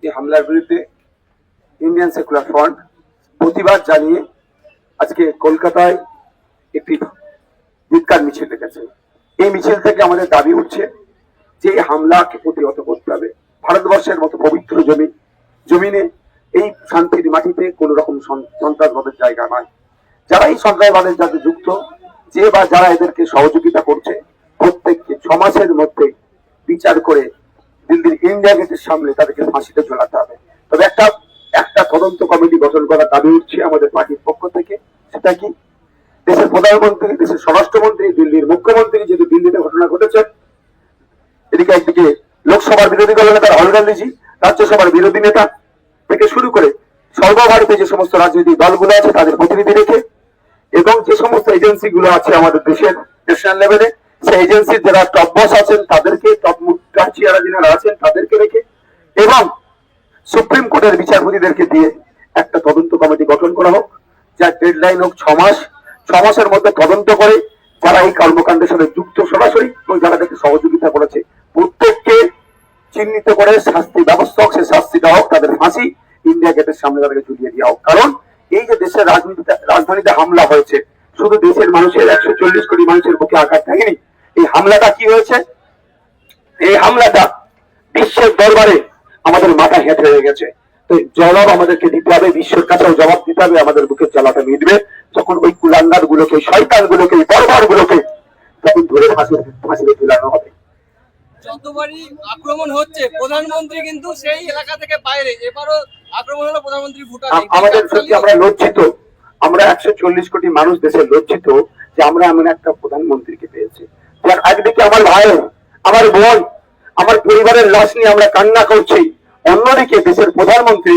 এই হামলার বিরুদ্ধে ইন্ডিয়ান সেকুলার ফ্রন্ট প্রতিবাদ জানিয়ে আজকে কলকাতায় একটি ধিক্কার মিছিল রেখেছে। এই মিছিল থেকে আমাদের দাবি উঠছে যে এই হামলাকে প্রতিহত করতে হবে। ভারতবর্ষের মতো পবিত্র জমিনে এই শান্তির মাটিতে কোন রকম সন্ত্রাসবাদের জায়গা নয়। যারা এই সন্ত্রাসবাদের সাথে যুক্ত, যে বা যারা এদেরকে সহযোগিতা করছে, প্রত্যেককে 6 মাসের মধ্যে বিচার করে দিল্লির ইন্ডিয়া গেটের সামনে তাদেরকে ফাঁসিতে ঝোলাতে হবে। তবে একটা তদন্ত কমিটি গঠন করার দাবি উঠছে আমাদের পার্টির পক্ষ থেকে। সেটা কি, দেশের প্রধানমন্ত্রী, দেশের স্বরাষ্ট্রমন্ত্রী, দিল্লির মুখ্যমন্ত্রী যেহেতু দিল্লিতে ঘটনা ঘটেছে, এদিকে একদিকে লোকসভার বিরোধী দলনেতা রাহুল গান্ধীজি, রাজ্যসভার বিরোধী নেতা থেকে শুরু করে সর্বভারতে যে সমস্ত রাজনৈতিক দলগুলো আছে তাদের প্রতিনিধি রেখে, এবং যে সমস্ত এজেন্সি গুলো আছে আমাদের দেশের ন্যাশনাল লেভেলে, সেই এজেন্সির যারা টপ বস আছেন তাদেরকে, টপ মুখ্যমন্ত্রী যারা আছেন তাদেরকে রেখে, এবং সুপ্রিম কোর্টের বিচারপতিদেরকে দিয়ে একটা তদন্ত কমিটি গঠন করা হোক, যার ডেডলাইন হোক 6 মাস। 6 মাসের মধ্যে তদন্ত করে যারা এই কর্মকাণ্ডের সাথে যুক্ত সরাসরি এবং যারা তাকে সহযোগিতা করেছে প্রত্যেককে চিহ্নিত করে শাস্তি ব্যবস্থা হোক, সে শাস্তিটা হোক তাদের ফাঁসি ইন্ডিয়া গেটের সামনে তাদেরকে ঝুলিয়ে দেওয়া হোক। কারণ এই যে দেশের রাজধানীতে হামলা হয়েছে, শুধু দেশের মানুষের 140 কোটি মানুষের বুকে আঘাত থাকেনি। এই হামলাটা কি হয়েছে? এই হামলাটা বিশ্বের দরবারে আমাদের মাথা হেঁটে হয়ে গেছে। তো জবাব আমাদেরকে দিতে হবে, বিশ্বের কাছেও জবাব দিতে হবে। আমাদের বুকের জ্বালাটা মিটবে যখন ওই কুলাঙ্গার গুলোকে, শয়তান গুলোকে, বর্বর গুলোকে তখন ধরে ফাঁসিতে ঝুলানো হবে। যতবারই আক্রমণ হচ্ছে প্রধানমন্ত্রী কিন্তু সেই এলাকা থেকে বাইরে, এবারও আক্রমণ হলো প্রধানমন্ত্রী ভুটানে। আমাদের সত্যি আমরা লজ্জিত, আমরা 140 কোটি মানুষ দেশে লজ্জিত যে আমরা এমন একটা প্রধানমন্ত্রীকে পেয়েছি। একদিকে আমার ভাই, আমার বোন, আমার পরিবারের লাশ নিয়ে আমরা কান্না করছি, অন্যদিকে দেশের প্রধানমন্ত্রী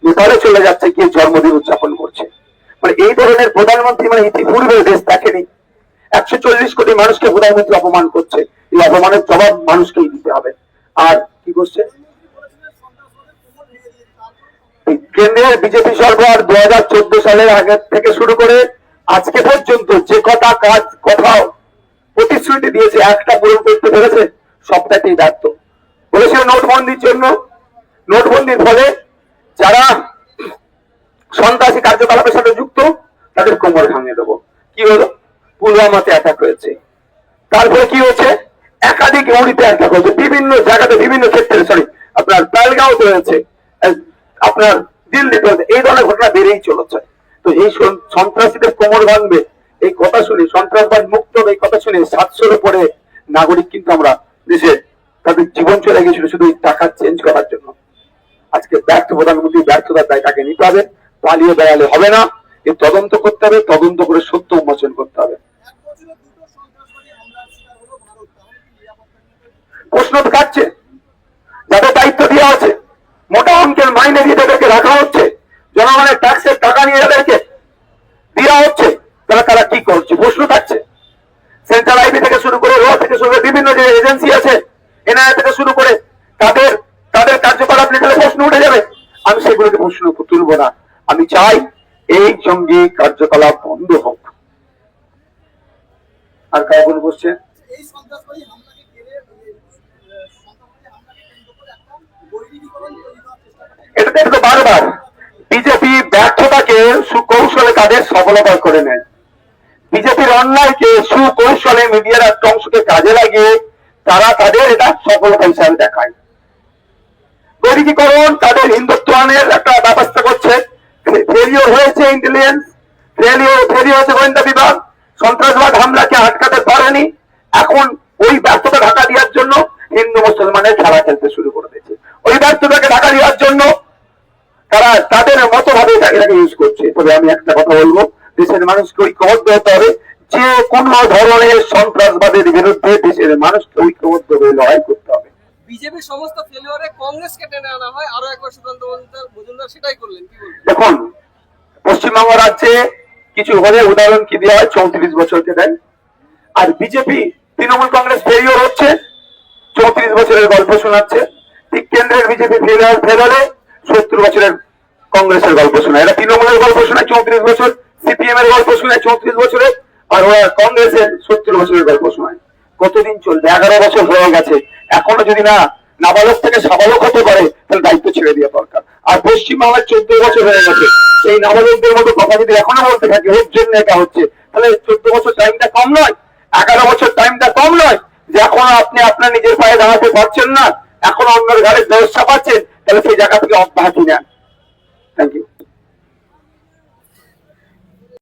নেপালে চলে যাচ্ছে, গিয়ে জন্মদিন উদযাপন করছে। মানে এই ধরনের প্রধানমন্ত্রী মানে ইতিপূর্বে দেশ দেখেনি। 140 কোটি মানুষকে প্রধানমন্ত্রী অপমান করছে, এই অপমানের জবাব মানুষকেই দিতে হবে। আর কি করছে কেন্দ্রের বিজেপি সরকার 2014 সালের আগে থেকে শুরু করে আজকে পর্যন্ত যে কথা প্রতিশ্রুতি দিয়েছে, একটা পূরণ করতে পেরেছে? সবটাতেই ব্যর্থ। বলেছিল নোটবন্দির জন্য, নোটবন্দির ফলে যারা সন্ত্রাসী কার্যকলাপের সাথে যুক্ত তাদের কোমর ভাঙিয়ে দেবো। কি হলো? পুলওয়ামাতে অ্যাটাক হয়েছে। তারপরে কি হয়েছে? একাধিক উড়িতে অ্যাটাক হয়েছে, বিভিন্ন জায়গাতে, বিভিন্ন ক্ষেত্রে, আপনার বেলগাঁওতে হয়েছে, আপনার দিল্লিতে হয়েছে। এই ধরনের ঘটনা বেড়েই চলেছে। তো এই সন্ত্রাসীদের কোমর ভাঙবে এই কথা শুনে, সন্ত্রাসবাদ মুক্ত এই কথা শুনে 700-এর উপরে নাগরিক কিন্তু আমরা দেশে তাদের জীবন চলে গেছিল শুধু টাকা চেঞ্জ করার জন্য। আজকে ব্যর্থ প্রধানমন্ত্রী, ব্যর্থতার দায় তাকে নিতে হবে, পালিয়ে বেড়ালে হবে না। এর তদন্ত করতে হবে, তদন্ত করে সত্য উন্মোচন করতে হবে। প্রশ্ন তো কাটছে, যাদের দায়িত্ব দেওয়া আছে, মোটা অঙ্কের মাইনে দিয়ে তাদেরকে রাখা হচ্ছে, জনগণের ট্যাক্সের টাকা নিয়ে তাদেরকে দেওয়া হচ্ছে, তারা কি করছে? প্রশ্ন থাকছে। সেন্ট্রাল আইবি থেকে শুরু করে, র থেকে শুরু করে বিভিন্ন যে এজেন্সি আছে, এনআইএ থেকে শুরু করে তাদের কার্যকলাপ নিয়ে প্রশ্ন উঠে যাবে। আমি সেগুলোকে প্রশ্ন তুলব না। আমি চাই এই জঙ্গি কার্যকলাপ বন্ধ হোক। আর কাউকে বসছে এটা দেখতে বারবার বিজেপি ব্যর্থতাকে সুকৌশলে তাদের সফলতা করে নেয়। বিজেপির অন্যায়কে সুকৌশলে মিডিয়ার একটা অংশকে কাজে লাগিয়ে তারা তাদের এটা সফলতা হিসাবে দেখায়। বৈদিকীকরণ তাদের হিন্দুত্বের একটা ব্যবস্থা করছে। ফেলিওর হয়েছে ইন্টেলিজেন্স, ফেলিওর হয়েছে গোয়েন্দা বিভাগ, সন্ত্রাসবাদ হামলাকে আটকাতে পারেনি। এখন ওই ব্যর্থতা ঢাকা দেওয়ার জন্য হিন্দু মুসলমানের খেলা খেলতে শুরু করে দিয়েছে। ওই ব্যর্থতাকে ঢাকা দেওয়ার জন্য তারা তাদের মতভাবে এটাকে ইউজ করছে। তবে আমি একটা কথা বলবো, দেশের মানুষকে ঐক্যবদ্ধ হতে হবে। যে কোন ধরনের সন্ত্রাসবাদের বিরুদ্ধে দেশের মানুষকে ঐক্যবদ্ধ হয়ে লড়াই করতে হবে। বিজেপির সমস্ত ফেলিওরে কংগ্রেসকে টেনে আনা হয়, আরো একবার সুকান্ত মজুমদার সেটাই করলেন। কি বলবেন? দেখুন, পশ্চিমবঙ্গ রাজ্যে কিছু হলে উদাহরণ কি দেওয়া হয়, 34 বছরকে দেয়। আর বিজেপি তৃণমূল কংগ্রেস ফেলিওর হচ্ছে, 34 বছরের গল্প শোনাচ্ছে। ঠিক কেন্দ্রের বিজেপি ফেল হলে 70 বছরের কংগ্রেসের গল্প শোনায়। এরা তৃণমূলের গল্প শোনায় 34 বছর, সিপিএম এর গল্প শোনায় 34 বছরের, আর ওরা কংগ্রেসের 70 বছরের গল্প শোনায়। কতদিন চলবে? 11 বছর হয়ে গেছে। এখনো যদি নাবালক থেকে সাবালক হতে পারে, তাহলে দায়িত্ব ছিল ছেড়ে দেওয়া দরকার। আর পশ্চিমবাংলার 14 বছর হয়ে গেছে, এই নাবালকদের মতো কথা যদি এখনো বলতে থাকে ওর জন্য এটা হচ্ছে, তাহলে 14 বছর টাইমটা কম নয়? 11 বছর টাইমটা কম নয়? যে এখনো আপনি আপনার নিজের পায়ে দাঁড়াতে পারছেন না, এখনো অন্যের ঘাড়ে দোষ চাপাচ্ছেন, তাহলে সেই জায়গা থেকে অব্যাহতি নেন।